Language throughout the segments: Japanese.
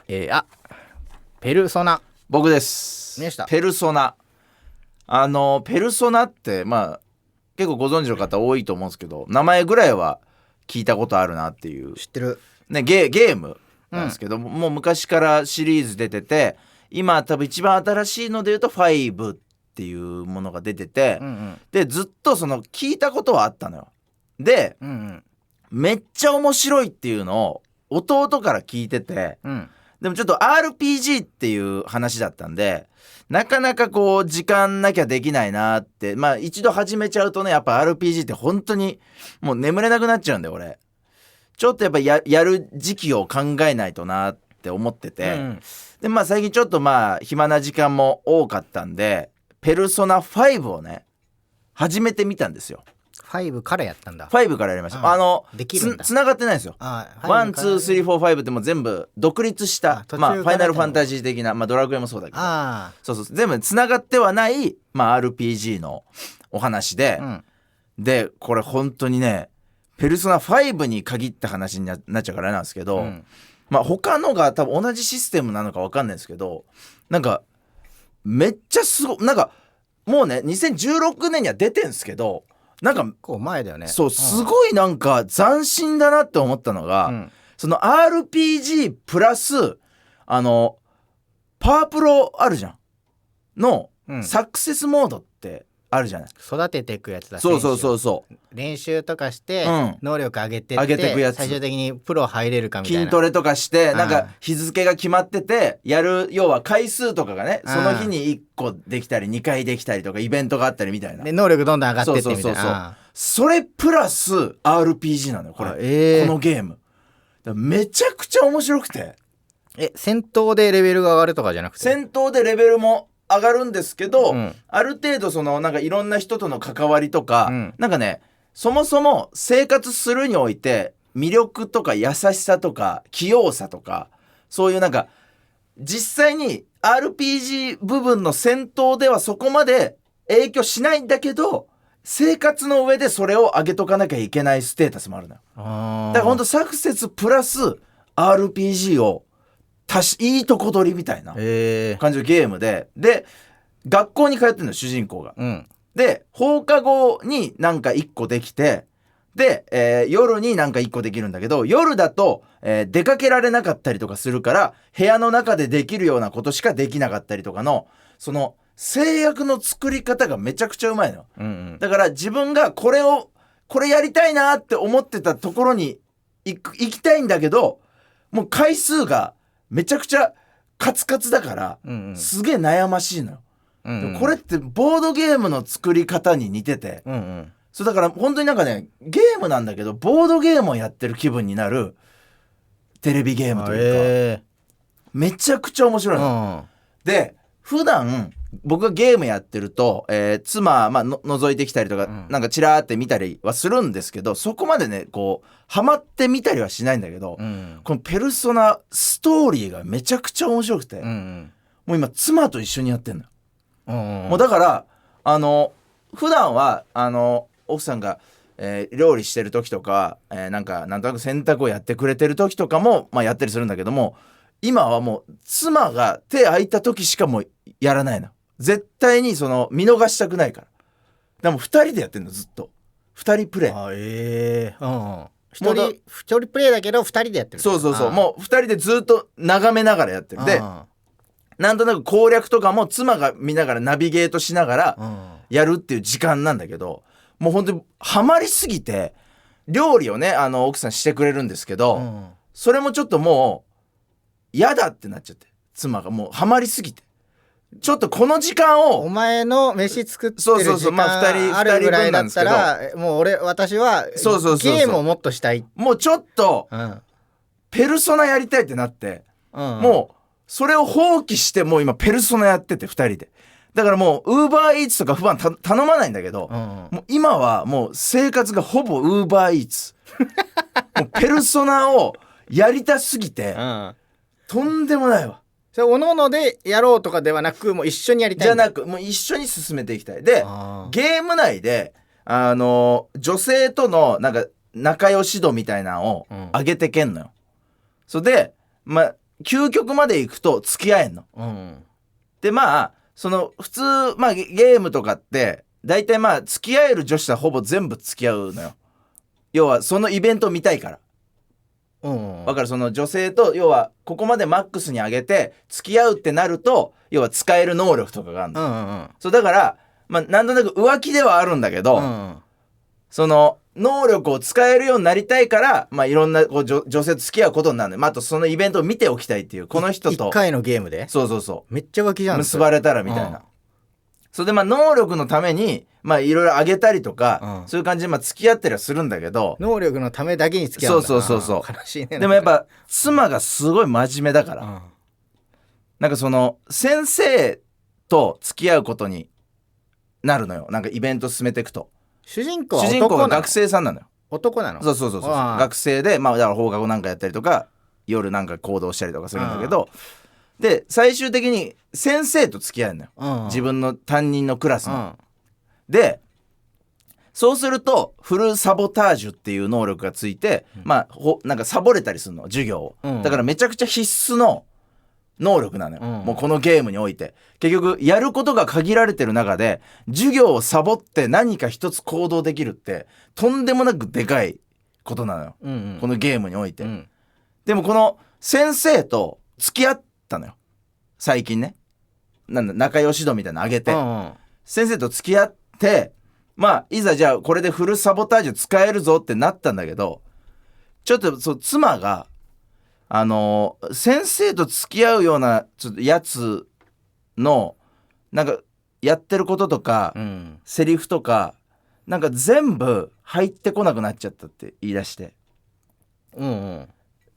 ペルソナ。僕です。宮下。ペルソナ。ペルソナって結構ご存知の方多いと思うんですけど、名前ぐらいは聞いたことあるなっていう、知ってるね、ゲームなんですけど、もう昔からシリーズ出てて、今多分一番新しいので言うと5っていうものが出てて、でずっとその聞いたことはあったのよ。で、めっちゃ面白いっていうのを弟から聞いてて、でもちょっと RPG っていう話だったんで、なかなかこう時間なきゃできないなって、一度始めちゃうとね、やっぱ RPG って本当にもう眠れなくなっちゃうんで、俺ちょっとやっぱ やる時期を考えないとなって思ってて、で最近ちょっと暇な時間も多かったんで、ペルソナ5をね始めてみたんですよ。5からやったんだ。5からやりました。できるんだ。つながってないんですよ。1,2,3,4,5ってもう全部独立したファイナルファンタジー的な、ドラクエもそうだけど、そう全部つながってはない、RPG のお話で、でこれ本当にね、ペルソナ5に限った話になっちゃうからなんですけど、他のが多分同じシステムなのか分かんないですけど、なんかめっちゃすごい、なんかもうね2016年には出てんすけど、なんか結構前だよね。そう、すごいなんか斬新だなって思ったのが、その RPG プラスパワープロあるじゃんの、サクセスモードってあるじゃない。育てていくやつだ。そう練習とかして、能力上げてくやつ、最終的にプロ入れるかみたいな。筋トレとかしてなんか日付が決まってて、やる要は回数とかがね、その日に1個できたり2回できたりとかイベントがあったりみたいなで、能力どんどん上がってってみたいな。それプラス RPG なのよこれ、このゲームめちゃくちゃ面白くて。戦闘でレベルが上がるとかじゃなくて？戦闘でレベルも上がるんですけど、ある程度そのなんかいろんな人との関わりとか、なんかね、そもそも生活するにおいて魅力とか優しさとか器用さとか、そういうなんか実際に RPG 部分の戦闘ではそこまで影響しないんだけど、生活の上でそれを上げとかなきゃいけないステータスもあるのよ。だからほんとサクセスプラス RPG をいいとこ取りみたいな感じのゲームで、学校に通ってるの主人公が、で放課後になんか1個できて、で、夜になんか1個できるんだけど、夜だと、出かけられなかったりとかするから、部屋の中でできるようなことしかできなかったりとかの、その制約の作り方がめちゃくちゃうまいの、だから自分がこれやりたいなって思ってたところに行きたいんだけど、もう回数がめちゃくちゃカツカツだから、すげえ悩ましいのよ、これってボードゲームの作り方に似てて、そうだから本当になんかね、ゲームなんだけどボードゲームをやってる気分になるテレビゲームというか、めちゃくちゃ面白いの、で普段僕がゲームやってると、妻覗いてきたりとか、なんかチラーって見たりはするんですけど、そこまでねこうハマって見たりはしないんだけど、このペルソナストーリーがめちゃくちゃ面白くて、もう今妻と一緒にやってんのよ、もうだから普段は奥さんが、料理してる時とか、なんとなく洗濯をやってくれてる時とかも、やったりするんだけども、今はもう妻が手空いた時しかもうやらないの。絶対にその見逃したくないから。でも2人でやってんの、ずっと2人プレイ。1人プレイだけど2人でやってる。そうもう2人でずっと眺めながらやってる。でなんとなく攻略とかも妻が見ながらナビゲートしながらやるっていう時間なんだけど、もう本当にハマりすぎて、料理をね奥さんしてくれるんですけど、それもちょっともう嫌だってなっちゃって、妻がもうハマりすぎて、ちょっとこの時間をお前の飯作ってる時間あるぐらいだったら、もう私はゲームをもっとしたい。もうちょっとペルソナやりたいってなって、もうそれを放棄して、もう今ペルソナやってて2人で。だからもうウーバーイーツとか普段頼まないんだけど、もう今はもう生活がほぼウーバーイーツもうペルソナをやりたすぎて、とんでもないわ。それおのおのでやろうとかではなく、もう一緒にやりたいじゃなく、もう一緒に進めていきたい。でゲーム内で女性とのなんか仲良し度みたいなのを上げてけんのよ、それで究極まで行くと付き合えんの、うん、でまあその普通、まあ、ゲームとかって大体まあ付き合える女子はほぼ全部付き合うのよ。要はそのイベントを見たいから。わかる？その女性と要はここまでマックスに上げて付き合うってなると要は使える能力とかがあるの、そうだからまあなんとなく浮気ではあるんだけど、その能力を使えるようになりたいからまあいろんなこう女性と付き合うことになるのよ、まあ、あとそのイベントを見ておきたいっていうこの人と1回のゲームでそうめっちゃ浮気じゃん結ばれたらみたいな、それでまあ能力のためにまあいろいろあげたりとか、そういう感じでまあ付き合ったりはするんだけど、能力のためだけに付き合うんだ。そう悲しいね。でもやっぱ妻がすごい真面目だから、なんかその先生と付き合うことになるのよ。なんかイベント進めていくと主人公が学生さんなのよ。男なの？そう学生でまあだから放課後なんかやったりとか夜なんか行動したりとかするんだけど、で最終的に先生と付き合うのよ、自分の担任のクラスの、でそうするとフルサボタージュっていう能力がついて、まあなんかサボれたりするの授業を、だからめちゃくちゃ必須の能力なのよ、もうこのゲームにおいて結局やることが限られてる中で授業をサボって何か一つ行動できるってとんでもなくでかいことなのよ、このゲームにおいて、でもこの先生と付き合ったのよ最近ね。なんだ仲良し度みたいなの上げて、先生と付き合ってまあいざじゃあこれでフルサボタージュ使えるぞってなったんだけど、ちょっとそう妻が先生と付き合うようなちょっとやつのなんかやってることとか、セリフとかなんか全部入ってこなくなっちゃったって言い出して、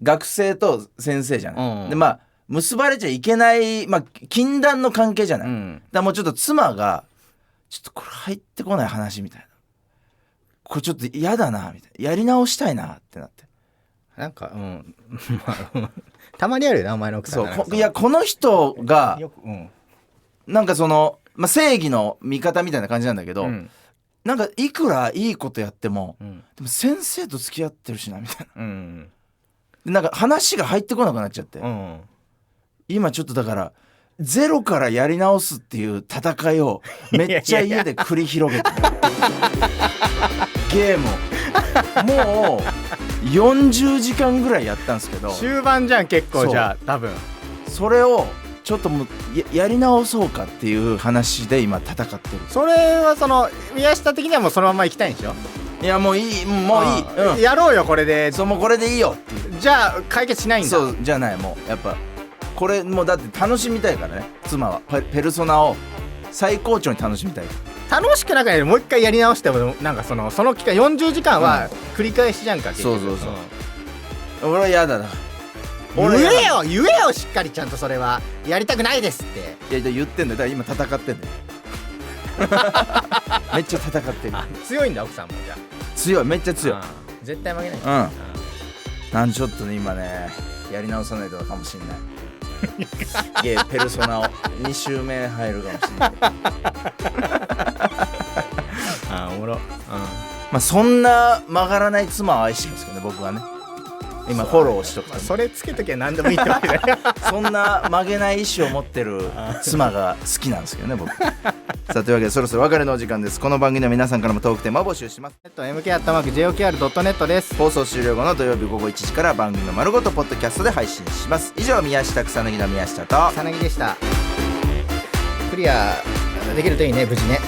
学生と先生じゃない、でまあ結ばれちゃいけない、まあ、禁断の関係じゃない、だからもうちょっと妻がちょっとこれ入ってこない話みたいな、これちょっと嫌だなみたいな、やり直したいなってなって、なんかたまにあるよなお前の奥さん。そういやこの人がなんかその、まあ、正義の味方みたいな感じなんだけど、なんかいくらいいことやっても、でも先生と付き合ってるしなみたいな、なんか話が入ってこなくなっちゃって、今ちょっとだからゼロからやり直すっていう戦いをめっちゃ家で繰り広げてゲームをもう40時間ぐらいやったんですけど、終盤じゃん結構。じゃあ多分それをちょっともう やり直そうかっていう話で今戦ってる。それはその宮下的にはもうそのまま行きたいんでしょ？いやもういいもういい、やろうよこれで。そうもうこれでいいよっていう。じゃあ解決しないんだ。そうじゃない、もうやっぱこれもうだって楽しみたいからね、妻はペルソナを最高潮に楽しみたい。楽しくなくないでもう一回やり直してもなんかその期間40時間は繰り返しじゃんか、そう俺は嫌だな。言えよしっかりちゃんとそれはやりたくないですって。いや言ってんだよ、だから今戦ってんだよめっちゃ戦ってる。強いんだ奥さんも。じゃあ強い、めっちゃ強い、絶対負けない。なんちょっとね今ねやり直さないとかもしんないゲーペルソナを2周目入るかもしれないおもろ。まあそんな曲がらない妻を愛してますけどね僕はね。今フォローしとくと、それつけときゃ何でもいいってわけだよそんな曲げない意志を持ってる妻が好きなんですけどね僕さあというわけでそろそろお別れのお時間です。この番組では皆さんからもトークテーマを募集します。mk@jokr.net です。放送終了後の土曜日午後1時から番組の丸ごとポッドキャストで配信します。以上宮下草薙の宮下と草薙でした。クリアできるといいね無事ね。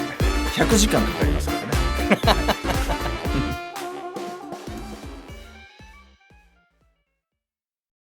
100時間かかりますからね